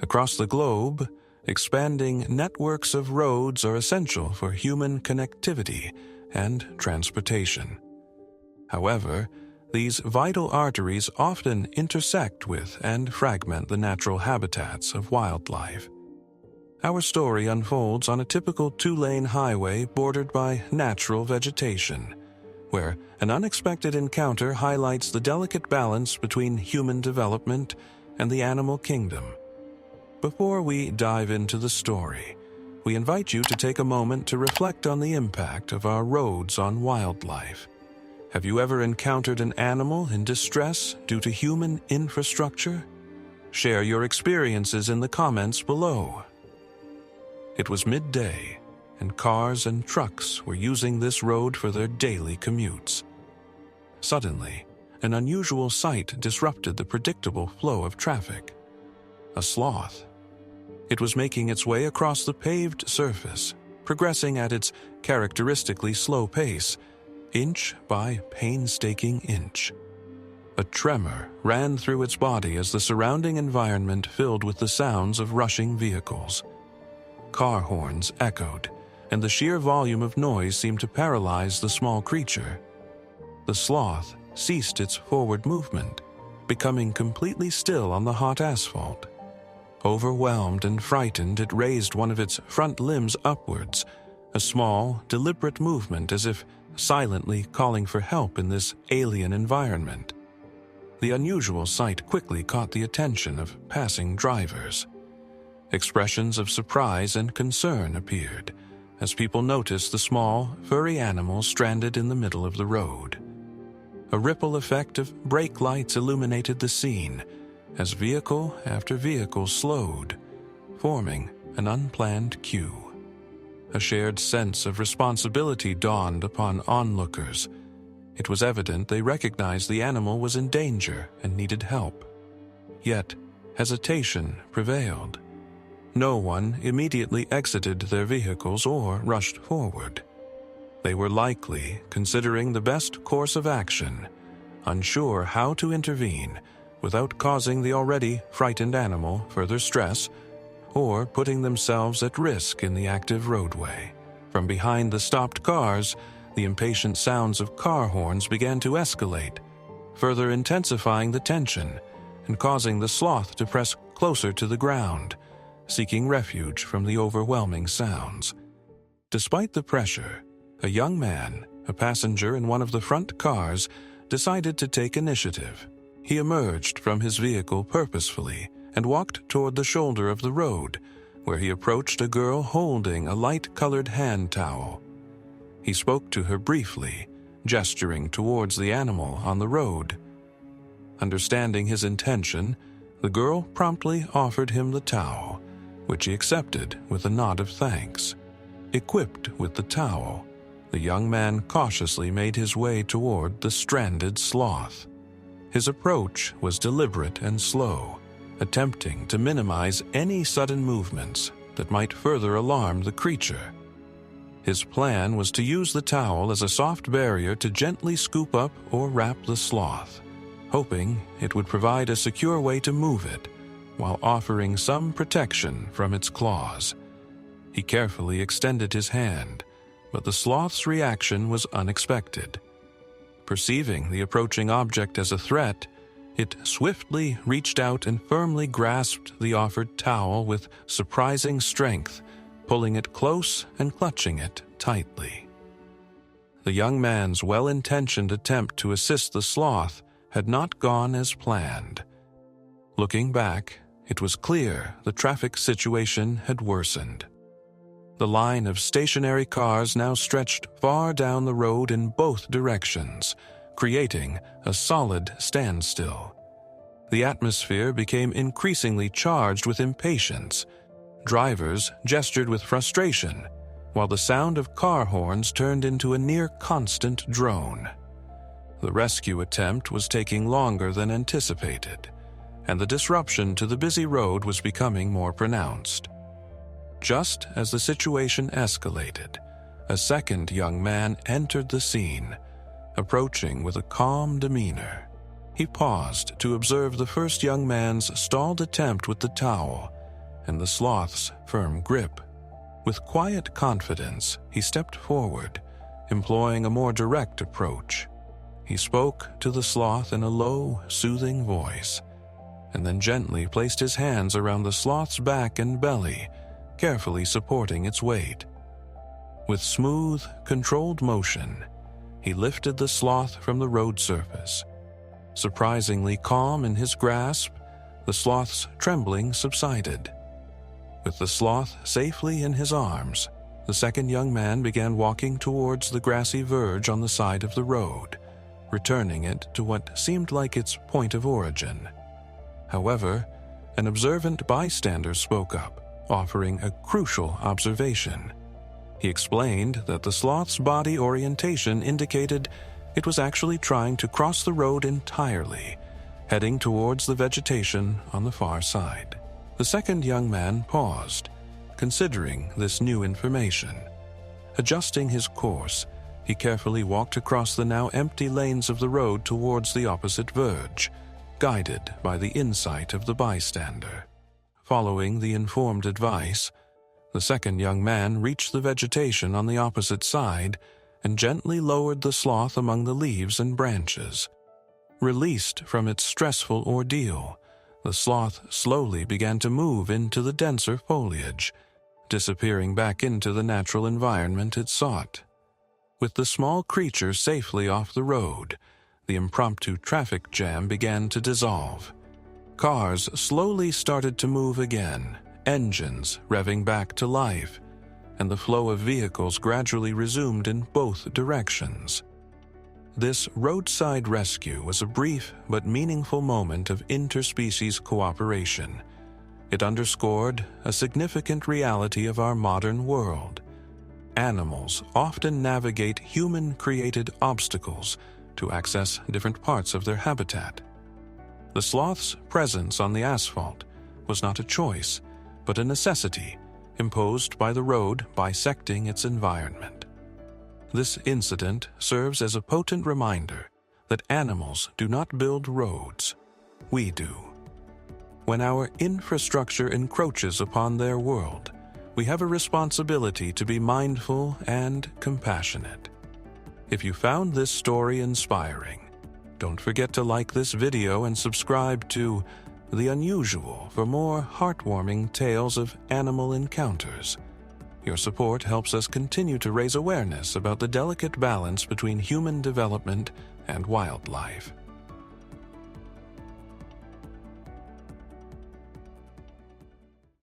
Across the globe, expanding networks of roads are essential for human connectivity and transportation. However, these vital arteries often intersect with and fragment the natural habitats of wildlife. Our story unfolds on a typical two-lane highway bordered by natural vegetation, where an unexpected encounter highlights the delicate balance between human development and the animal kingdom. Before we dive into the story, we invite you to take a moment to reflect on the impact of our roads on wildlife. Have you ever encountered an animal in distress due to human infrastructure? Share your experiences in the comments below. It was midday, and cars and trucks were using this road for their daily commutes. Suddenly, an unusual sight disrupted the predictable flow of traffic. A sloth. It was making its way across the paved surface, progressing at its characteristically slow pace, inch by painstaking inch. A tremor ran through its body as the surrounding environment filled with the sounds of rushing vehicles. Car horns echoed, and the sheer volume of noise seemed to paralyze the small creature. The sloth ceased its forward movement, becoming completely still on the hot asphalt. Overwhelmed and frightened, it raised one of its front limbs upwards, a small, deliberate movement as if silently calling for help in this alien environment. The unusual sight quickly caught the attention of passing drivers. Expressions of surprise and concern appeared as people noticed the small, furry animal stranded in the middle of the road. A ripple effect of brake lights illuminated the scene as vehicle after vehicle slowed, forming an unplanned queue. A shared sense of responsibility dawned upon onlookers. It was evident they recognized the animal was in danger and needed help. Yet, hesitation prevailed. No one immediately exited their vehicles or rushed forward. They were likely considering the best course of action, unsure how to intervene without causing the already frightened animal further stress or putting themselves at risk in the active roadway. From behind the stopped cars, the impatient sounds of car horns began to escalate, further intensifying the tension and causing the sloth to press closer to the ground, seeking refuge from the overwhelming sounds. Despite the pressure, a young man, a passenger in one of the front cars, decided to take initiative. He emerged from his vehicle purposefully and walked toward the shoulder of the road, where he approached a girl holding a light-colored hand towel. He spoke to her briefly, gesturing towards the animal on the road. Understanding his intention, the girl promptly offered him the towel, which he accepted with a nod of thanks. Equipped with the towel, the young man cautiously made his way toward the stranded sloth. His approach was deliberate and slow, attempting to minimize any sudden movements that might further alarm the creature. His plan was to use the towel as a soft barrier to gently scoop up or wrap the sloth, hoping it would provide a secure way to move it, while offering some protection from its claws. He carefully extended his hand, but the sloth's reaction was unexpected. Perceiving the approaching object as a threat, it swiftly reached out and firmly grasped the offered towel with surprising strength, pulling it close and clutching it tightly. The young man's well-intentioned attempt to assist the sloth had not gone as planned. Looking back, it was clear the traffic situation had worsened. The line of stationary cars now stretched far down the road in both directions, creating a solid standstill. The atmosphere became increasingly charged with impatience. Drivers gestured with frustration, while the sound of car horns turned into a near-constant drone. The rescue attempt was taking longer than anticipated, and the disruption to the busy road was becoming more pronounced. Just as the situation escalated, a second young man entered the scene, approaching with a calm demeanor. He paused to observe the first young man's stalled attempt with the towel and the sloth's firm grip. With quiet confidence, he stepped forward, employing a more direct approach. He spoke to the sloth in a low, soothing voice, and then gently placed his hands around the sloth's back and belly, carefully supporting its weight. With smooth, controlled motion, he lifted the sloth from the road surface. Surprisingly calm in his grasp, the sloth's trembling subsided. With the sloth safely in his arms, the second young man began walking towards the grassy verge on the side of the road, returning it to what seemed like its point of origin. However, an observant bystander spoke up, offering a crucial observation. He explained that the sloth's body orientation indicated it was actually trying to cross the road entirely, heading towards the vegetation on the far side. The second young man paused, considering this new information. Adjusting his course, he carefully walked across the now empty lanes of the road towards the opposite verge, guided by the insight of the bystander. Following the informed advice, the second young man reached the vegetation on the opposite side and gently lowered the sloth among the leaves and branches. Released from its stressful ordeal, the sloth slowly began to move into the denser foliage, disappearing back into the natural environment it sought. With the small creature safely off the road, the impromptu traffic jam began to dissolve. Cars slowly started to move again, engines revving back to life, and the flow of vehicles gradually resumed in both directions. This roadside rescue was a brief but meaningful moment of interspecies cooperation. It underscored a significant reality of our modern world. Animals often navigate human-created obstacles to access different parts of their habitat. The sloth's presence on the asphalt was not a choice, but a necessity imposed by the road bisecting its environment. This incident serves as a potent reminder that animals do not build roads, we do. When our infrastructure encroaches upon their world, we have a responsibility to be mindful and compassionate. If you found this story inspiring, don't forget to like this video and subscribe to The Unusual for more heartwarming tales of animal encounters. Your support helps us continue to raise awareness about the delicate balance between human development and wildlife.